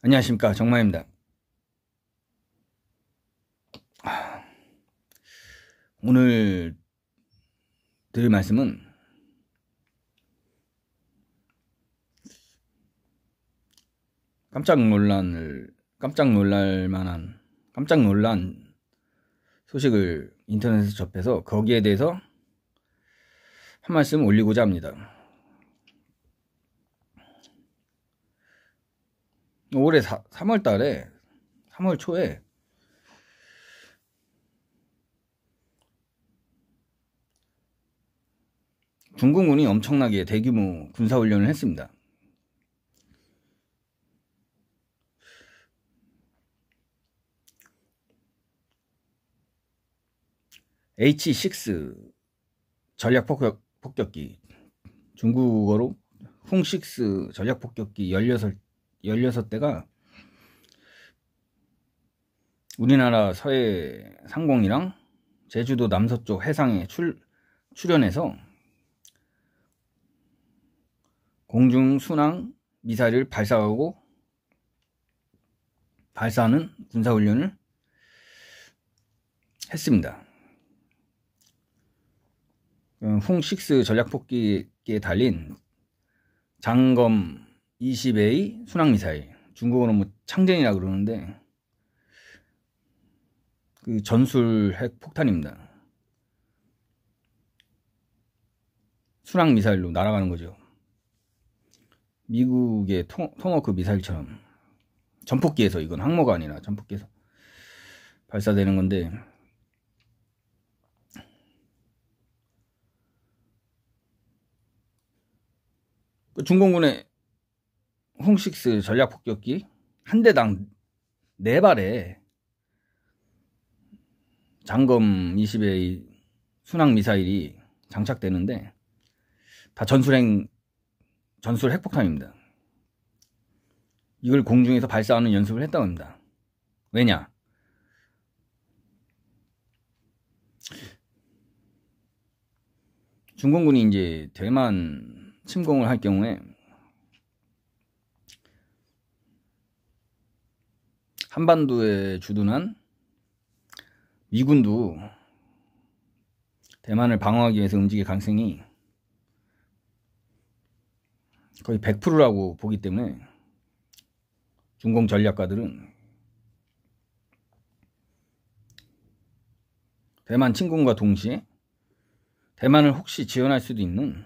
안녕하십니까, 정마입니다. 오늘 드릴 말씀은 깜짝 놀란 소식을 인터넷에서 접해서 거기에 대해서 한 말씀 올리고자 합니다. 올해 3월 초에 중공군이 엄청나게 대규모 군사훈련을 했습니다. H6 전략 폭격기, 중국어로 훅6 전략 폭격기 16대가 우리나라 서해 상공이랑 제주도 남서쪽 해상에 출현해서 공중 순항 미사일을 발사하는 군사훈련을 했습니다. 훅6 전략폭격기에 달린 장검 20A 순항미사일, 중국어로 뭐 창젠이라 그러는데 그 전술 핵 폭탄입니다. 순항미사일로 날아가는 거죠. 미국의 토마호크 미사일처럼 전폭기에서, 이건 항모가 아니라 전폭기에서 발사되는 건데, 중공군의 훅6 전략 폭격기 한 대당 4발에 장검 20의 순항 미사일이 장착되는데 다 전술 핵폭탄입니다. 이걸 공중에서 발사하는 연습을 했다고 합니다. 왜냐? 중공군이 이제 대만 침공을 할 경우에 한반도에 주둔한 미군도 대만을 방어하기 위해서 움직일 가능성이 거의 100%라고 보기 때문에 중공 전략가들은 대만 침공과 동시에 대만을 혹시 지원할 수도 있는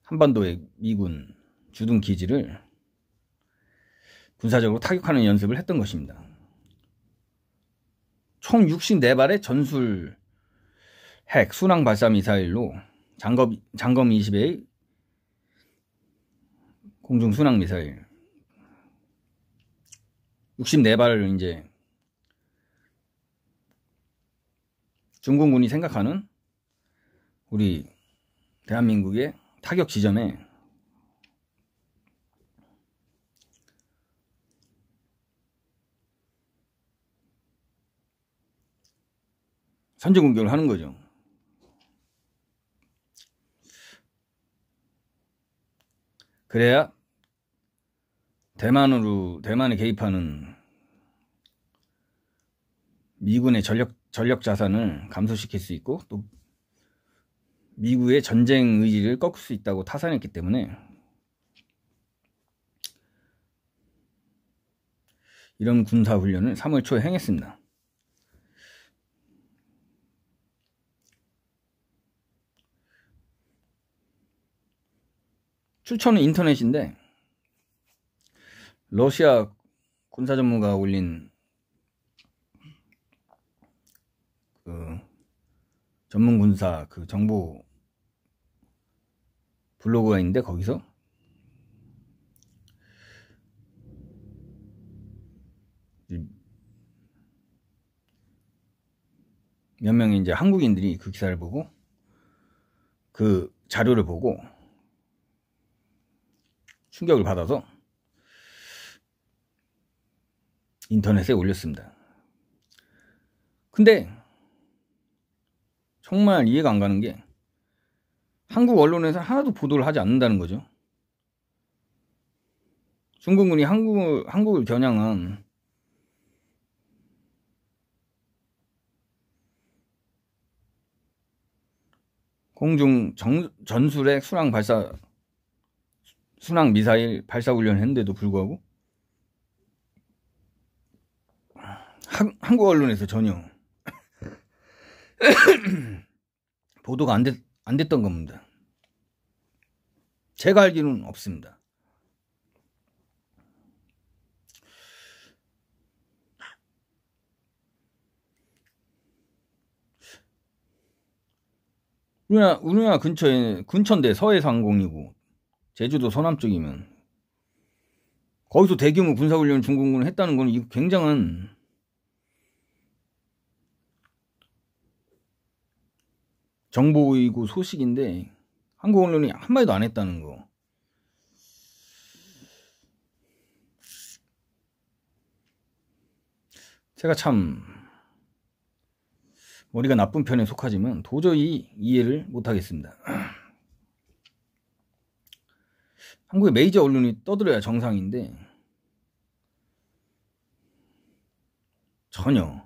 한반도의 미군 주둔 기지를 군사적으로 타격하는 연습을 했던 것입니다. 총 64발의 전술 핵 순항 발사 미사일로 장검 20의 공중 순항 미사일 64발을 이제 중공군이 생각하는 우리 대한민국의 타격 지점에 선제 공격을 하는 거죠. 그래야 대만에 개입하는 미군의 전력 자산을 감소시킬 수 있고, 또 미국의 전쟁 의지를 꺾을 수 있다고 타산했기 때문에 이런 군사훈련을 3월 초에 행했습니다. 출처는 인터넷인데 러시아 군사 전문가가 올린 그 전문 군사 그 정보 블로그가 있는데, 거기서 몇 명의 이제 한국인들이 그 기사를 보고, 그 자료를 보고 충격을 받아서 인터넷에 올렸습니다. 근데 정말 이해가 안 가는 게 한국 언론에서 하나도 보도를 하지 않는다는 거죠. 중국군이 한국을 겨냥한 공중 전술핵 순항 미사일 발사 훈련을 했는데도 불구하고 한국 언론에서 전혀 보도가 안 됐던 겁니다. 제가 알기로는 없습니다. 우리나라 근처에 근처인데 서해상 항공이고 제주도 서남 쪽이면 거기서 대규모 군사훈련 중공군을 했다는 건 이거 굉장한 정보이고 소식인데 한국 언론이 한마디도 안 했다는 거. 제가 참 머리가 나쁜 편에 속하지만 도저히 이해를 못하겠습니다. 한국의 메이저 언론이 떠들어야 정상인데 전혀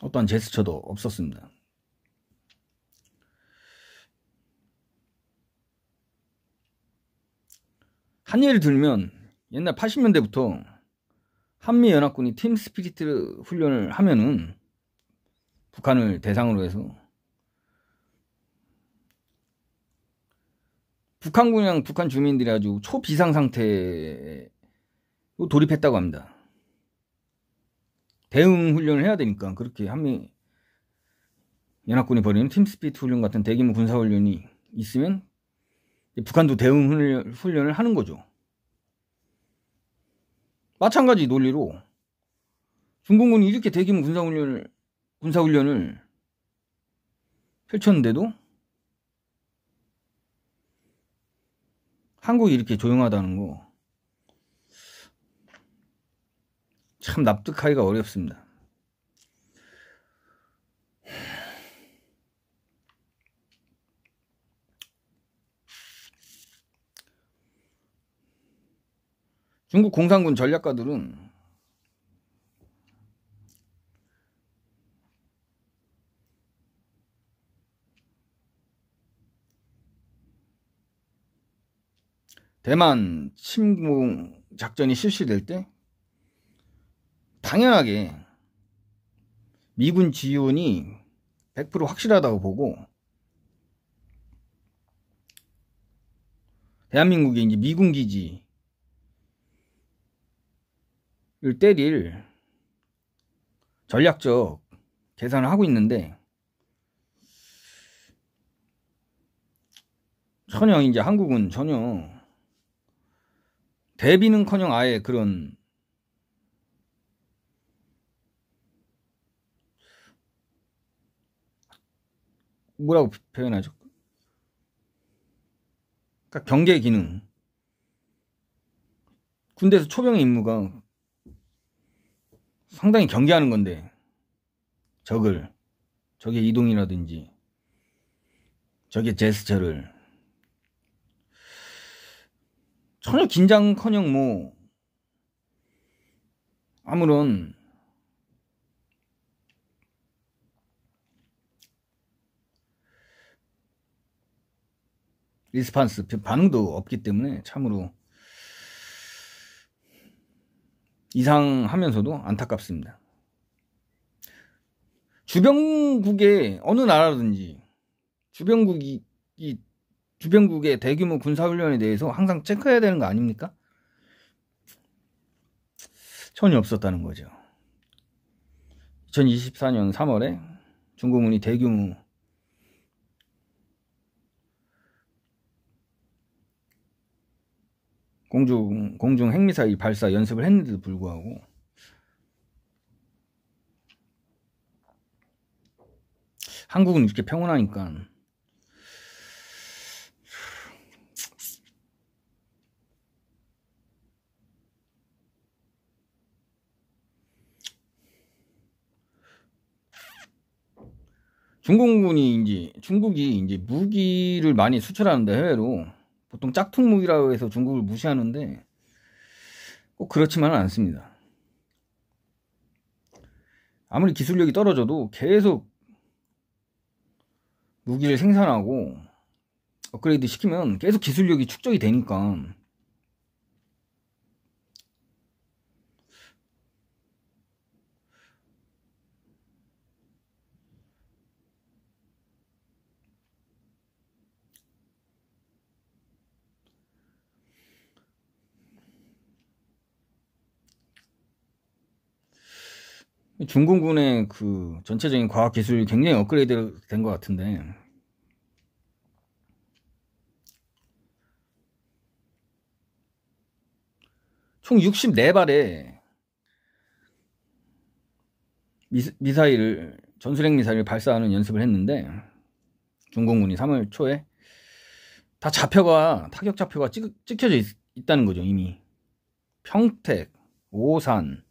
어떠한 제스처도 없었습니다. 한 예를 들면 옛날 80년대부터 한미연합군이 팀 스피리트 훈련을 하면은 북한을 대상으로 해서 북한군이랑 북한 주민들이 아주 초비상 상태에 돌입했다고 합니다. 대응 훈련을 해야 되니까 그렇게 한미 연합군이 벌이는 팀 스피리트 훈련 같은 대규모 군사 훈련이 있으면 북한도 대응 훈련을 하는 거죠. 마찬가지 논리로 중공군이 이렇게 대규모 군사 훈련을 펼쳤는데도 한국이 이렇게 조용하다는 거 참 납득하기가 어렵습니다. 중국 공산군 전략가들은 대만 침공 작전이 실시될 때 당연하게 미군 지원이 100% 확실하다고 보고 대한민국이 이제 미군 기지를 때릴 전략적 계산을 하고 있는데 전혀 이제 한국은 전혀 대비는커녕 아예 그런 뭐라고 표현하죠? 그러니까 경계 기능. 군대에서 초병의 임무가 상당히 경계하는 건데 적의 이동이라든지 적의 제스처를 전혀 긴장커녕 뭐 아무런 리스판스 반응도 없기 때문에 참으로 이상하면서도 안타깝습니다. 주변국의 어느 나라든지 주변국의 대규모 군사훈련에 대해서 항상 체크해야 되는 거 아닙니까? 전혀 없었다는 거죠. 2024년 3월에 중공군이 대규모 공중 핵미사일 발사 연습을 했는데도 불구하고 한국은 이렇게 평온하니까 중국이 이제 무기를 많이 수출하는데 해외로 보통 짝퉁 무기라고 해서 중국을 무시하는데 꼭 그렇지만은 않습니다. 아무리 기술력이 떨어져도 계속 무기를 생산하고 업그레이드 시키면 계속 기술력이 축적이 되니까. 중공군의 그 전체적인 과학 기술이 굉장히 업그레이드 된 것 같은데, 총 64발의 전술핵 미사일을 발사하는 연습을 했는데, 중공군이 3월 초에 다 타격 좌표가 찍혀져 있다는 거죠. 이미 평택, 오산,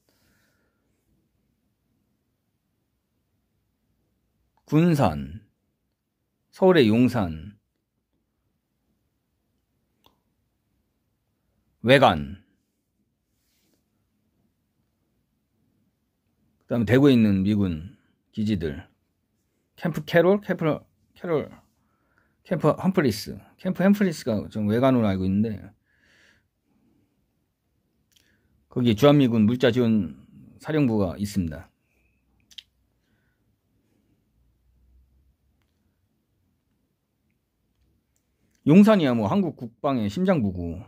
군산, 서울의 용산, 외관, 그 다음에 대구에 있는 미군 기지들, 캠프 햄프리스가 좀 외관으로 알고 있는데, 거기에 주한미군 물자지원 사령부가 있습니다. 용산이야 뭐 한국 국방의 심장부고,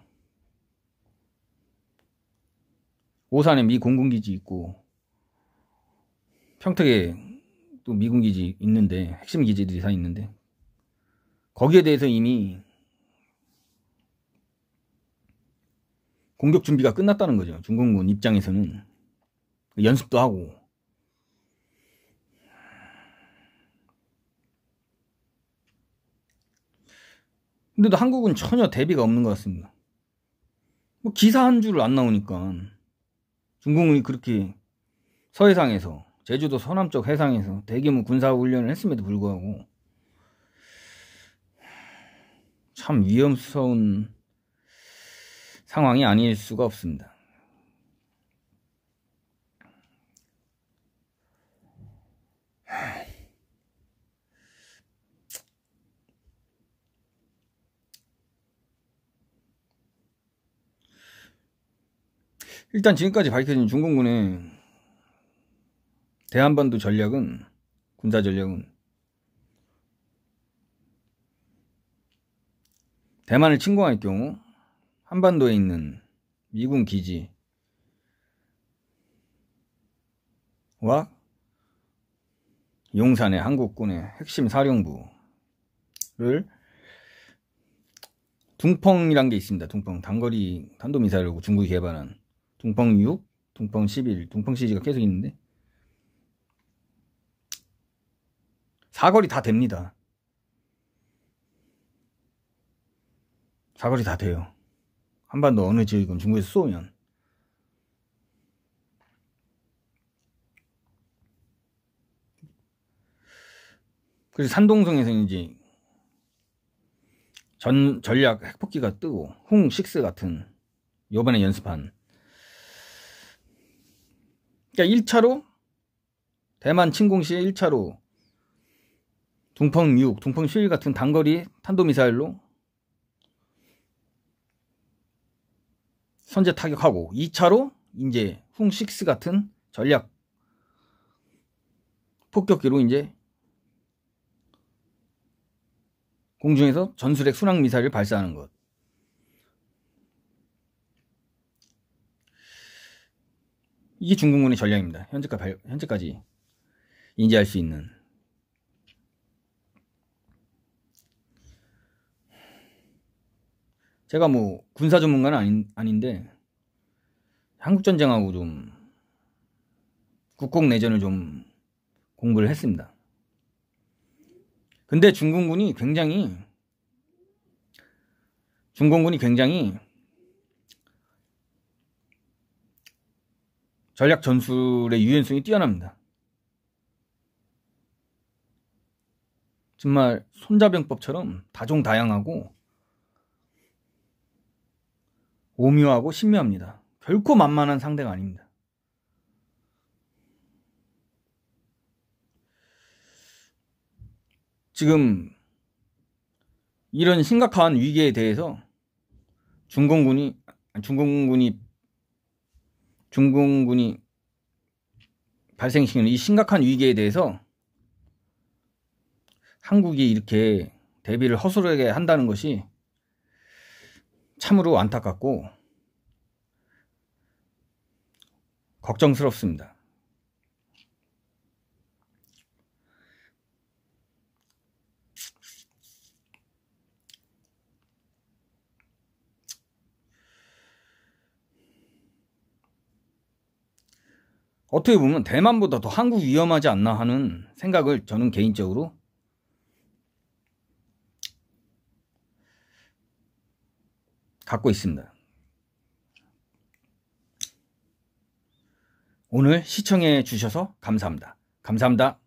오산에 미 공군기지 있고, 평택에 또 미군기지 있는데, 핵심 기지들이 다 있는데, 거기에 대해서 이미 공격 준비가 끝났다는 거죠. 중공군 입장에서는. 연습도 하고. 근데도 한국은 전혀 대비가 없는 것 같습니다. 뭐 기사 한 줄 안 나오니까. 중공군이 그렇게 서해상에서, 제주도 서남쪽 해상에서 대규모 군사훈련을 했음에도 불구하고 참 위험스러운 상황이 아닐 수가 없습니다. 일단 지금까지 밝혀진 중공군의 대한반도 전략은, 군사 전략은 대만을 침공할 경우 한반도에 있는 미군 기지와 용산의 한국군의 핵심 사령부를, 둥펑이란 게 있습니다. 둥펑, 단거리 탄도미사일이고 중국이 개발한 둥펑 6, 둥펑 11, 둥펑 시리즈가 계속 있는데, 사거리 다 됩니다. 사거리 다 돼요. 한반도 어느 지역이건 중국에서 쏘면. 그래서 산동성에서 이제 전략 핵폭기가 뜨고, 홍6 같은 요번에 연습한, 그러니까 1차로 대만 침공 시에 1차로 둥펑 6, 둥펑 11 같은 단거리 탄도미사일로 선제 타격하고, 2차로 이제 홍6 같은 전략 폭격기로 이제 공중에서 전술핵 순항 미사일을 발사하는 것. 이게 중공군의 전략입니다. 현재까지 인지할 수 있는. 제가 뭐 군사 전문가는 아닌데 한국전쟁하고 좀 국공내전을 좀 공부를 했습니다. 근데 중공군이 굉장히 전략 전술의 유연성이 뛰어납니다. 정말 손자병법처럼 다종다양하고 오묘하고 신묘합니다. 결코 만만한 상대가 아닙니다. 지금 이런 심각한 위기에 대해서 중공군이 발생시키는 이 심각한 위기에 대해서 한국이 이렇게 대비를 허술하게 한다는 것이 참으로 안타깝고 걱정스럽습니다. 어떻게 보면 대만보다 더 한국이 위험하지 않나 하는 생각을 저는 개인적으로 갖고 있습니다. 오늘 시청해 주셔서 감사합니다. 감사합니다.